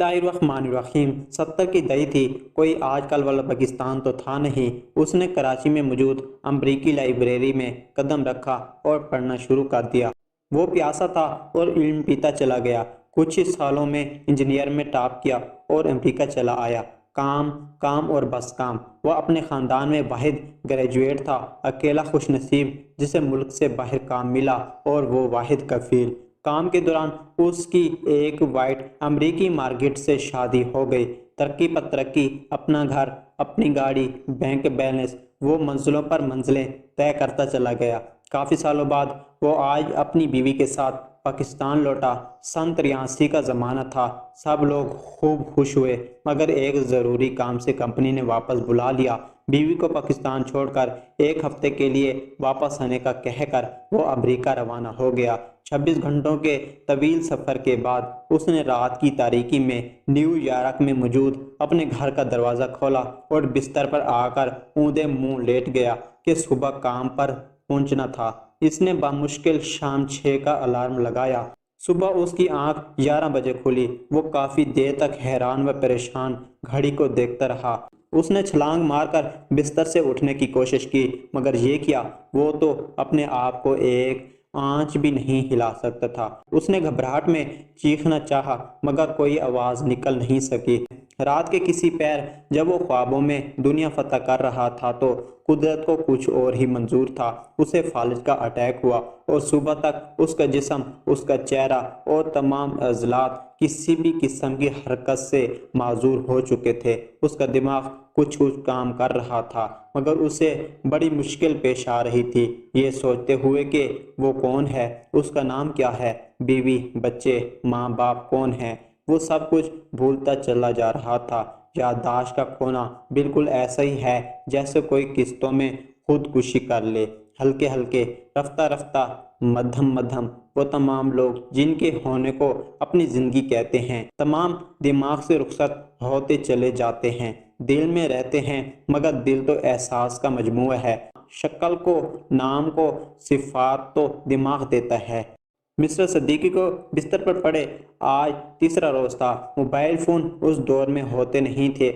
اللہ الرحمن الرحیم 70 کی دہی تھی، کوئی آج کل والا پاکستان تو تھا نہیں۔ اس نے کراچی میں موجود امریکی لائبریری میں قدم رکھا اور پڑھنا شروع کر دیا۔ وہ پیاسا تھا اور علم پیتا چلا گیا۔ کچھ ہی سالوں میں انجینئر میں ٹاپ کیا اور امریکہ چلا آیا۔ کام کام اور بس کام۔ وہ اپنے خاندان میں واحد گریجویٹ تھا، اکیلا خوش نصیب جسے ملک سے باہر کام ملا، اور وہ واحد کفیل۔ کام کے دوران اس کی ایک وائٹ امریکی مارکیٹ سے شادی ہو گئی۔ ترقی پر ترقی، اپنا گھر، اپنی گاڑی، بینک بیلنس، وہ منزلوں پر منزلیں طے کرتا چلا گیا۔ کافی سالوں بعد وہ آج اپنی بیوی کے ساتھ پاکستان لوٹا۔ سن 83 کا زمانہ تھا، سب لوگ خوب خوش ہوئے، مگر ایک ضروری کام سے کمپنی نے واپس بلا لیا۔ بیوی کو پاکستان چھوڑ کر ایک ہفتے کے لیے واپس آنے کا کہہ کر وہ امریکہ روانہ ہو گیا۔ 26 گھنٹوں کے طویل سفر کے بعد اس نے رات کی تاریکی میں نیو یارک میں موجود اپنے گھر کا دروازہ کھولا اور بستر پر آ کر اوندا منہ لیٹ گیا کہ صبح کام پر پہنچنا تھا۔ اس نے بامشکل شام 6 کا الارم لگایا۔ صبح اس کی آنکھ 11 بجے کھلی۔ وہ کافی دیر تک حیران و پریشان گھڑی کو دیکھتا رہا۔ اس نے چھلانگ مار کر بستر سے اٹھنے کی کوشش کی، مگر یہ کیا، وہ تو اپنے آپ کو ایک آنچ بھی نہیں ہلا سکتا تھا۔ اس نے گھبراہٹ میں چیخنا چاہا، مگر کوئی آواز نکل نہیں سکی۔ رات کے کسی پیر جب وہ خوابوں میں دنیا فتح کر رہا تھا تو قدرت کو کچھ اور ہی منظور تھا۔ اسے فالج کا اٹیک ہوا اور صبح تک اس کا جسم، اس کا چہرہ اور تمام عضلات کسی بھی قسم کی حرکت سے معذور ہو چکے تھے۔ اس کا دماغ کچھ کام کر رہا تھا، مگر اسے بڑی مشکل پیش آ رہی تھی، یہ سوچتے ہوئے کہ وہ کون ہے، اس کا نام کیا ہے، بیوی، بچے، ماں باپ کون ہیں۔ وہ سب کچھ بھولتا چلا جا رہا تھا۔ یادداشت کا کھونا بالکل ایسا ہی ہے جیسے کوئی قسطوں میں خودکشی کر لے، ہلکے ہلکے، رفتہ رفتہ، مدھم مدھم۔ وہ تمام لوگ جن کے ہونے کو اپنی زندگی کہتے ہیں، تمام دماغ سے رخصت ہوتے چلے جاتے ہیں۔ دل میں رہتے ہیں، مگر دل تو احساس کا مجموعہ ہے۔ شکل کو، نام کو، صفات تو دماغ دیتا ہے۔ مسٹر صدیقی کو بستر پر پڑے آج تیسرا روز تھا۔ موبائل فون اس دور میں ہوتے نہیں تھے،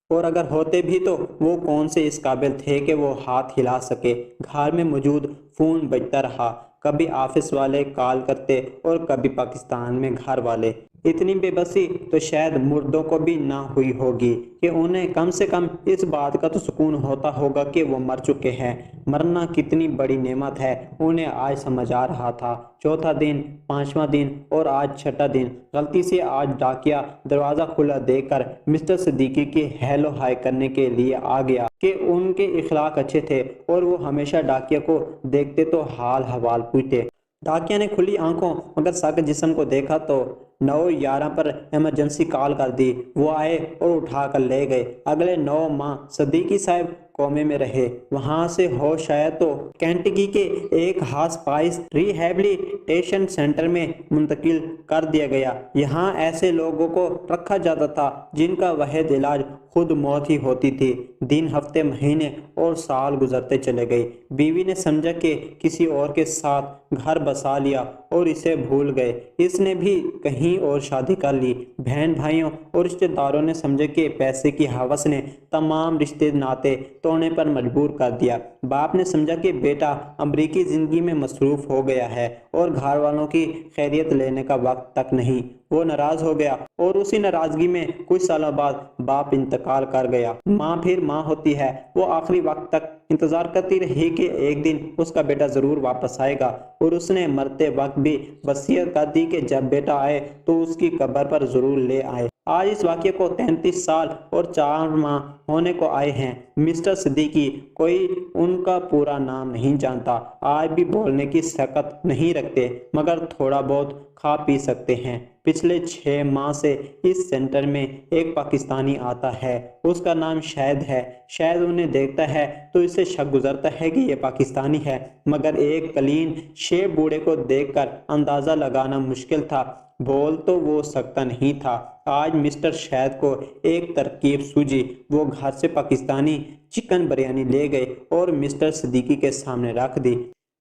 اور اگر ہوتے بھی تو وہ کون سے اس قابل تھے کہ وہ ہاتھ ہلا سکے۔ گھر میں موجود فون بجتا رہا، کبھی آفس والے کال کرتے اور کبھی پاکستان میں گھر والے۔ اتنی بے بسی تو شاید مردوں کو بھی نہ ہوئی ہوگی کہ انہیں کم سے کم اس بات کا تو سکون ہوتا ہوگا کہ وہ مر چکے ہیں۔ مرنا کتنی بڑی نعمت ہے، انہیں آج سمجھ آ رہا تھا۔ چوتھا دن، پانچواں دن اور آج چھٹا دن۔ غلطی سے آج ڈاکیا دروازہ کھلا دیکھ کر مسٹر صدیقی کے ہیلو ہائی کرنے کے لیے آ گیا کہ ان کے اخلاق اچھے تھے اور وہ ہمیشہ ڈاکیا کو دیکھتے تو حال حوال پوچھتے۔ ڈاکیا نے کھلی آنکھوں مگر ساکت جسم کو دیکھا تو 911 پر ایمرجنسی کال کر دی۔ وہ آئے اور اٹھا کر لے گئے۔ اگلے 9 ماہ صدیقی صاحب کومے میں رہے۔ وہاں سے ہوش آیا تو کینٹکی کے ایک ہاسپائس ریہیبلیٹیشن سینٹر میں منتقل کر دیا گیا۔ یہاں ایسے لوگوں کو رکھا جاتا تھا جن کا واحد علاج خود موت ہی ہوتی تھی۔ دن، ہفتے، مہینے اور سال گزرتے چلے گئے۔ بیوی نے سمجھا کہ کسی اور کے ساتھ گھر بسا لیا اور اسے بھول گئے۔ اس نے بھی کہیں اور شادی کر لی۔ بہن بھائیوں اور رشتہ داروں نے سمجھا کہ پیسے کی ہوس نے تمام رشتے ناطے توڑنے پر مجبور کر دیا۔ باپ نے سمجھا کہ بیٹا امریکی زندگی میں مصروف ہو گیا ہے اور گھر والوں کی خیریت لینے کا وقت تک نہیں۔ وہ ناراض ہو گیا اور اسی ناراضگی میں کچھ سالوں بعد باپ انتقال کر گیا۔ ماں پھر ماں ہوتی ہے، وہ آخری وقت تک انتظار کرتی رہی کہ ایک دن اس کا بیٹا ضرور واپس آئے گا، اور اس نے مرتے وقت بھی وصیت کر دی کہ جب بیٹا آئے تو اس کی قبر پر ضرور لے آئے۔ آج اس واقعے کو 33 سال اور 4 ماہ ہونے کو آئے ہیں۔ مسٹر صدیقی، کوئی ان کا پورا نام نہیں جانتا، آج بھی بولنے کی طاقت نہیں رکھتے، مگر تھوڑا بہت کھا پی سکتے ہیں۔ پچھلے 6 ماہ سے اس سینٹر میں ایک پاکستانی آتا ہے، اس کا نام شاہد ہے۔ شاید انہیں دیکھتا ہے تو اسے شک گزرتا ہے کہ یہ پاکستانی ہے، مگر ایک کلین شیو بوڑھے کو دیکھ کر اندازہ لگانا مشکل تھا۔ بول تو وہ سکتا نہیں تھا۔ آج مسٹر شاہد کو ایک ترکیب سوجھی۔ وہ گھر سے پاکستانی چکن بریانی لے گئے اور مسٹر صدیقی کے سامنے رکھ دی۔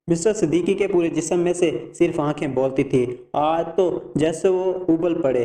مسٹر صدیقی کے پورے جسم میں سے صرف آنکھیں بولتی تھی۔ آج تو جیسے وہ ابل پڑے۔